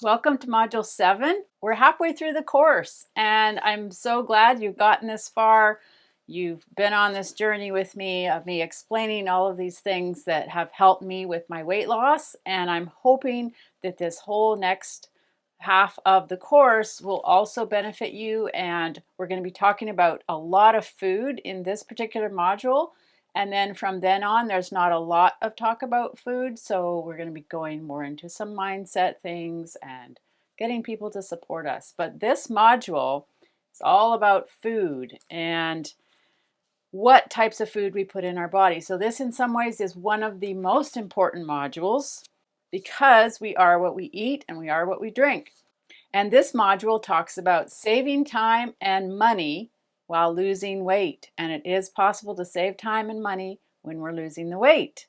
Welcome to Module 7. We're halfway through the course, and I'm so glad you've gotten this far. You've been on this journey with me of me explaining all of these things that have helped me with my weight loss, and I'm hoping that this whole next half of the course will also benefit you. And we're going to be talking about a lot of food in this particular module. And then from then on, there's not a lot of talk about food. So we're going to be going more into some mindset things and getting people to support us. But this module is all about food and what types of food we put in our body. So this in some ways is one of the most important modules because we are what we eat and we are what we drink. And this module talks about saving time and money while losing weight. And it is possible to save time and money when we're losing the weight.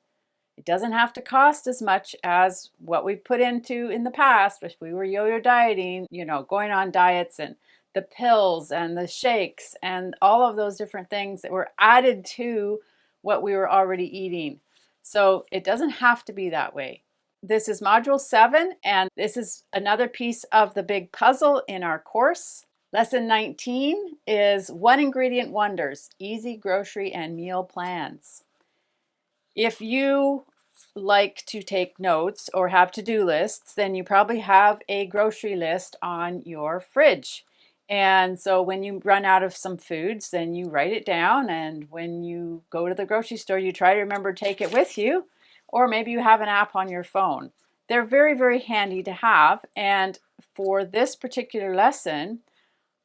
It doesn't have to cost as much as what we've put into in the past. If we were yo-yo dieting, going on diets and the pills and the shakes and all of those different things that were added to what we were already eating. So it doesn't have to be that way. This is Module 7, and this is another piece of the big puzzle in our course. Lesson 19 is One Ingredient Wonders, Easy Grocery and Meal Plans. If you like to take notes or have to-do lists, then you probably have a grocery list on your fridge. And so when you run out of some foods, then you write it down. And when you go to the grocery store, you try to remember to take it with you. Or maybe you have an app on your phone. They're very, very handy to have. And for this particular lesson,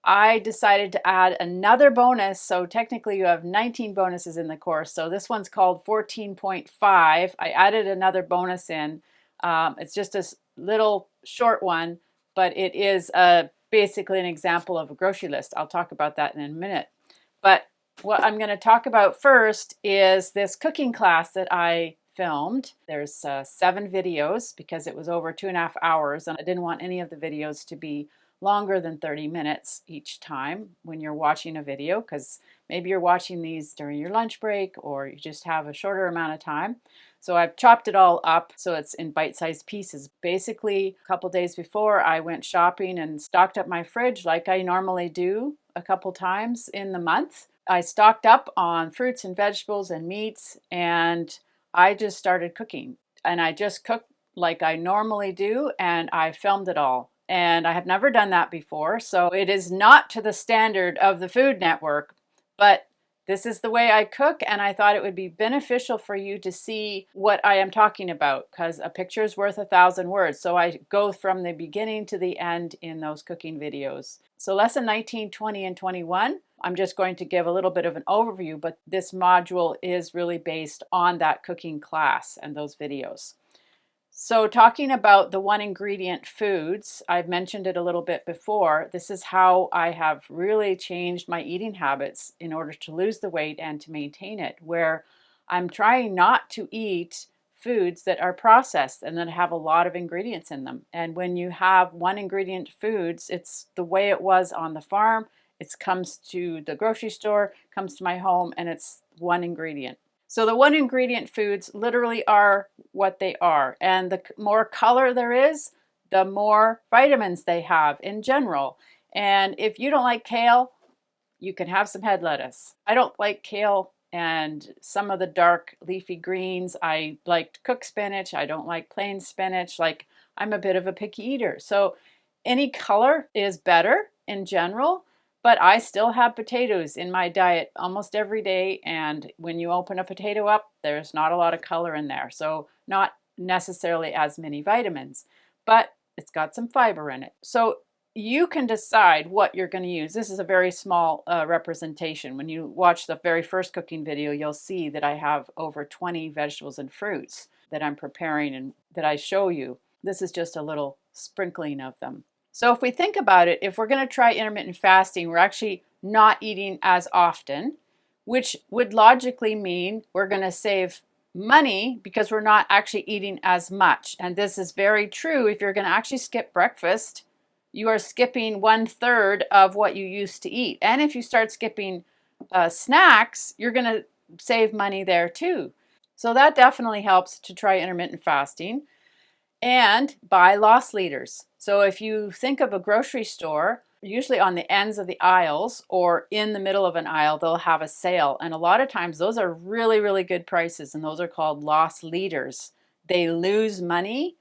I decided to add another bonus. So technically you have 19 bonuses in the course. So this one's called 14.5. I added another bonus in. It's just a little short one, but it is basically an example of a grocery list. I'll talk about that in a minute. But what I'm going to talk about first is this cooking class that I filmed. There's 7 videos because it was over 2.5 hours, and I didn't want any of the videos to be longer than 30 minutes each time when you're watching a video, because maybe you're watching these during your lunch break or you just have a shorter amount of time. So I've chopped it all up so it's in bite-sized pieces. Basically, a couple days before, I went shopping and stocked up my fridge like I normally do a couple times in the month. I stocked up on fruits and vegetables and meats, and I just started cooking. And I just cooked like I normally do, and I filmed it all. And I have never done that before, so it is not to the standard of the Food Network, but this is the way I cook, and I thought it would be beneficial for you to see what I am talking about, because a picture is worth 1,000 words. So I go from the beginning to the end in those cooking videos. So lesson 19, 20, and 21, I'm just going to give a little bit of an overview, but this module is really based on that cooking class and those videos. So talking about the one ingredient foods, I've mentioned it a little bit before. This is how I have really changed my eating habits in order to lose the weight and to maintain it, where I'm trying not to eat foods that are processed and that have a lot of ingredients in them. And when you have one ingredient foods, it's the way it was on the farm. It comes to the grocery store, comes to my home, and it's one ingredient. So the one ingredient foods literally are what they are. And the more color there is, the more vitamins they have in general. And if you don't like kale, you can have some head lettuce. I don't like kale and some of the dark leafy greens. I like cooked spinach. I don't like plain spinach. Like, I'm a bit of a picky eater. So any color is better in general. But I still have potatoes in my diet almost every day, and when you open a potato up, there's not a lot of color in there, so not necessarily as many vitamins, but it's got some fiber in it. So you can decide what you're going to use. This is a very small representation. When you watch the very first cooking video, you'll see that I have over 20 vegetables and fruits that I'm preparing and that I show you. This is just a little sprinkling of them. So if we think about it, if we're going to try intermittent fasting, we're actually not eating as often, which would logically mean we're going to save money because we're not actually eating as much. And this is very true. If you're going to actually skip breakfast, you are skipping 1/3 of what you used to eat. And if you start skipping snacks, you're going to save money there too. So that definitely helps to try intermittent fasting. And buy loss leaders. So if you think of a grocery store, usually on the ends of the aisles or in the middle of an aisle, they'll have a sale. And a lot of times those are really, really good prices. And those are called loss leaders. They lose money,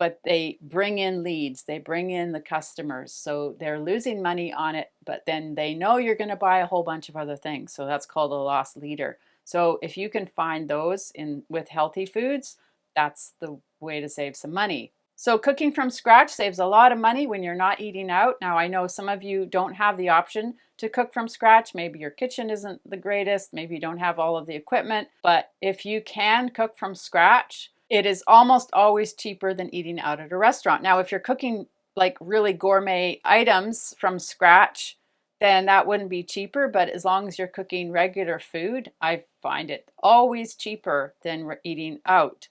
but they bring in leads. They bring in the customers. So they're losing money on it, but then they know you're going to buy a whole bunch of other things. So that's called a loss leader. So if you can find those in with healthy foods, that's the way to save some money. So cooking from scratch saves a lot of money when you're not eating out. Now, I know some of you don't have the option to cook from scratch. Maybe your kitchen isn't the greatest. Maybe you don't have all of the equipment. But if you can cook from scratch, it is almost always cheaper than eating out at a restaurant. Now, if you're cooking like really gourmet items from scratch, then that wouldn't be cheaper. But as long as you're cooking regular food, I find it always cheaper than eating out.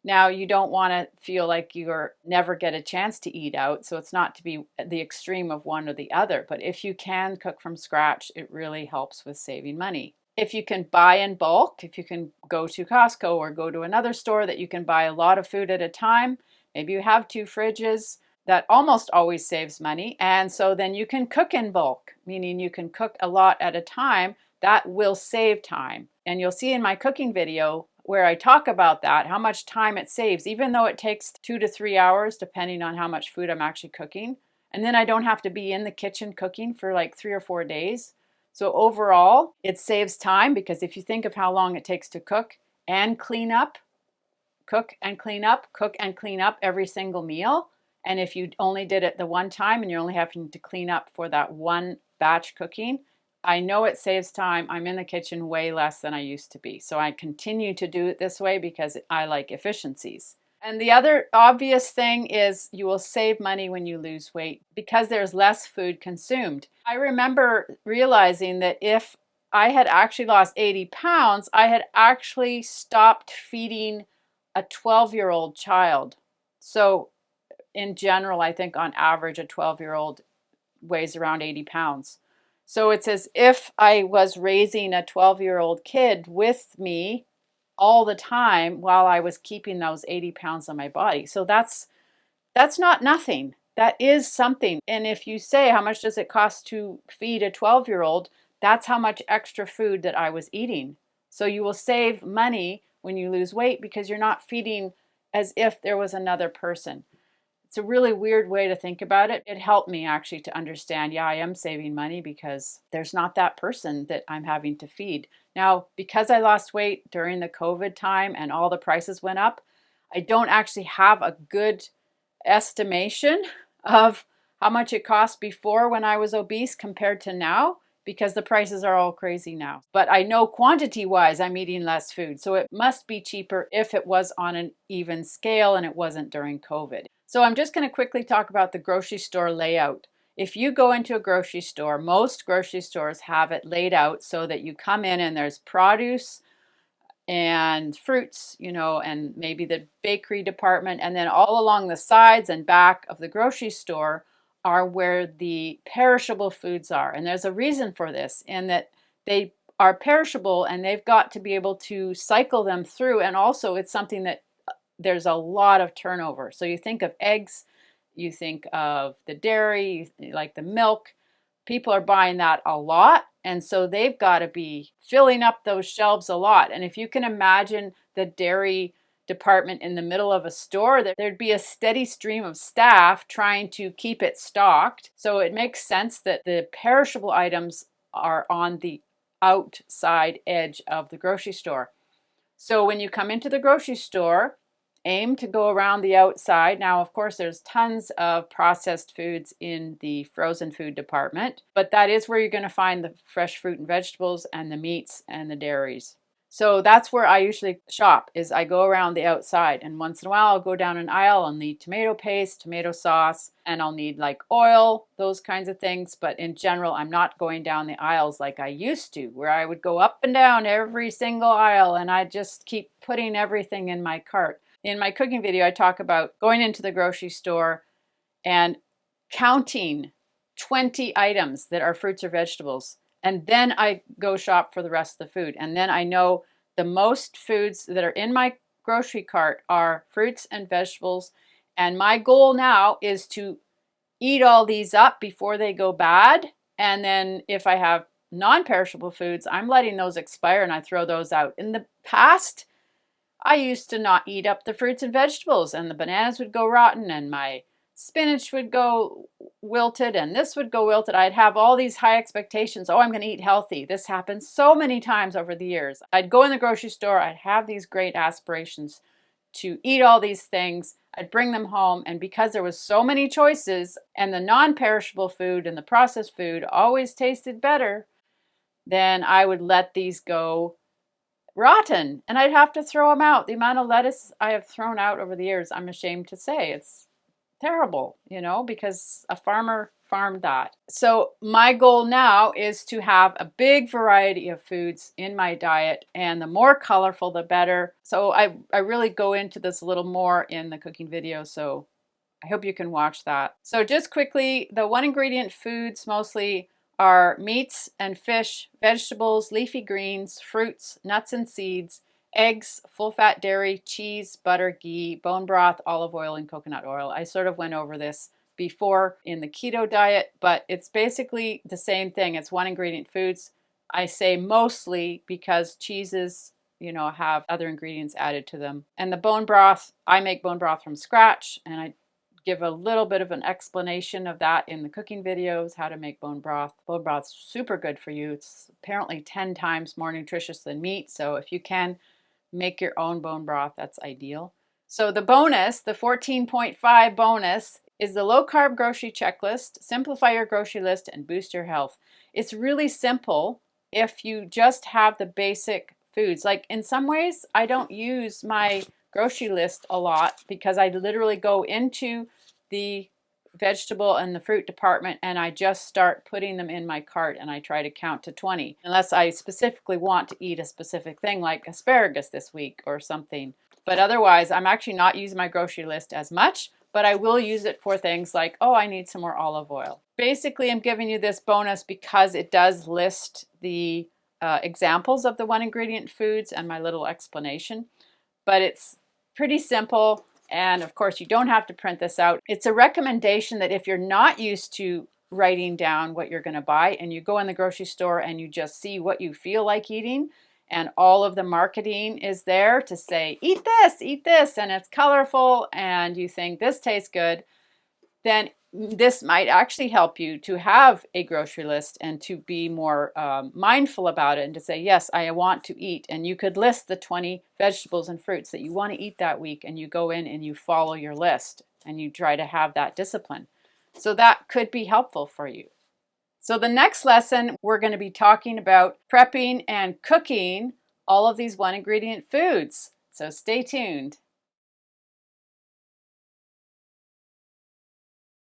Now, you don't want to feel like you're never get a chance to eat out, so it's not to be the extreme of one or the other. But if you can cook from scratch, it really helps with saving money. If you can buy in bulk, if you can go to Costco or go to another store that you can buy a lot of food at a time, maybe you have 2 fridges, that almost always saves money. And so then you can cook in bulk, meaning you can cook a lot at a time. That will save time. And you'll see in my cooking video where I talk about that, how much time it saves, even though it takes 2 to 3 hours, depending on how much food I'm actually cooking. And then I don't have to be in the kitchen cooking for like 3 or 4 days. So overall, it saves time because if you think of how long it takes to cook and clean up, cook and clean up, cook and clean up every single meal. And if you only did it the one time and you're only having to clean up for that one batch cooking, I know it saves time. I'm in the kitchen way less than I used to be. So I continue to do it this way because I like efficiencies. And the other obvious thing is you will save money when you lose weight because there's less food consumed. I remember realizing that if I had actually lost 80 pounds, I had actually stopped feeding a 12-year-old child. So in general, I think on average, a 12-year-old weighs around 80 pounds. So it's as if I was raising a 12-year-old kid with me all the time while I was keeping those 80 pounds on my body. So that's not nothing. That is something. And if you say, how much does it cost to feed a 12-year-old? That's how much extra food that I was eating. So you will save money when you lose weight because you're not feeding as if there was another person. It's a really weird way to think about it. It helped me actually to understand, yeah, I am saving money because there's not that person that I'm having to feed. Now, because I lost weight during the COVID time and all the prices went up, I don't actually have a good estimation of how much it cost before when I was obese compared to now because the prices are all crazy now. But I know quantity wise, I'm eating less food. So it must be cheaper if it was on an even scale and it wasn't during COVID. So I'm just going to quickly talk about the grocery store layout. If you go into a grocery store, most grocery stores have it laid out so that you come in and there's produce and fruits, and maybe the bakery department. And then all along the sides and back of the grocery store are where the perishable foods are. And there's a reason for this in that they are perishable and they've got to be able to cycle them through. And also it's something that there's a lot of turnover. So you think of eggs, you think of the dairy, like the milk. People are buying that a lot. And so they've got to be filling up those shelves a lot. And if you can imagine the dairy department in the middle of a store, there'd be a steady stream of staff trying to keep it stocked. So it makes sense that the perishable items are on the outside edge of the grocery store. So when you come into the grocery store, aim to go around the outside. Now, of course, there's tons of processed foods in the frozen food department, but that is where you're going to find the fresh fruit and vegetables and the meats and the dairies. So that's where I usually shop, is I go around the outside, and once in a while I'll go down an aisle. I'll need tomato paste, tomato sauce, and I'll need like oil, those kinds of things. But in general, I'm not going down the aisles like I used to, where I would go up and down every single aisle and I just keep putting everything in my cart. In my cooking video, I talk about going into the grocery store and counting 20 items that are fruits or vegetables. And then I go shop for the rest of the food. And then I know the most foods that are in my grocery cart are fruits and vegetables And my goal now is to eat all these up before they go bad. And then if I have non-perishable foods, I'm letting those expire and I throw those out. In the past, I used to not eat up the fruits and vegetables, and the bananas would go rotten and my spinach would go wilted and this would go wilted. I'd have all these high expectations. Oh, I'm going to eat healthy. This happened so many times over the years. I'd go in the grocery store. I'd have these great aspirations to eat all these things. I'd bring them home, and because there was so many choices and the non-perishable food and the processed food always tasted better, then I would let these go rotten and I'd have to throw them out. The amount of lettuce I have thrown out over the years, I'm ashamed to say. It's terrible, because a farmer farmed that. So my goal now is to have a big variety of foods in my diet, and the more colorful, the better. So I really go into this a little more in the cooking video, so I hope you can watch that. So just quickly, the one ingredient foods mostly are meats and fish, vegetables, leafy greens, fruits, nuts and seeds, eggs, full fat dairy, cheese, butter, ghee, bone broth, olive oil, and coconut oil. I sort of went over this before in the keto diet, but it's basically the same thing. It's one ingredient foods. I say mostly because cheeses, have other ingredients added to them. And the bone broth, I make bone broth from scratch, and I give a little bit of an explanation of that in the cooking videos, how to make bone broth. Bone broth's super good for you. It's apparently 10 times more nutritious than meat. So if you can make your own bone broth, that's ideal. So the bonus, the 14.5 bonus, is the low carb grocery checklist. Simplify your grocery list and boost your health. It's really simple if you just have the basic foods. Like in some ways, I don't use my grocery list a lot because I literally go into the vegetable and the fruit department and I just start putting them in my cart and I try to count to 20 unless I specifically want to eat a specific thing like asparagus this week or something. But otherwise, I'm actually not using my grocery list as much, but I will use it for things like, oh, I need some more olive oil. Basically, I'm giving you this bonus because it does list the examples of the one ingredient foods and my little explanation, but it's pretty simple. And of course, you don't have to print this out. It's a recommendation that if you're not used to writing down what you're going to buy and you go in the grocery store and you just see what you feel like eating, and all of the marketing is there to say, eat this, and it's colorful, and you think this tastes good, then this might actually help you to have a grocery list and to be more mindful about it and to say, yes, I want to eat. And you could list the 20 vegetables and fruits that you want to eat that week, and you go in and you follow your list and you try to have that discipline. So that could be helpful for you. So the next lesson, we're going to be talking about prepping and cooking all of these one ingredient foods. So stay tuned.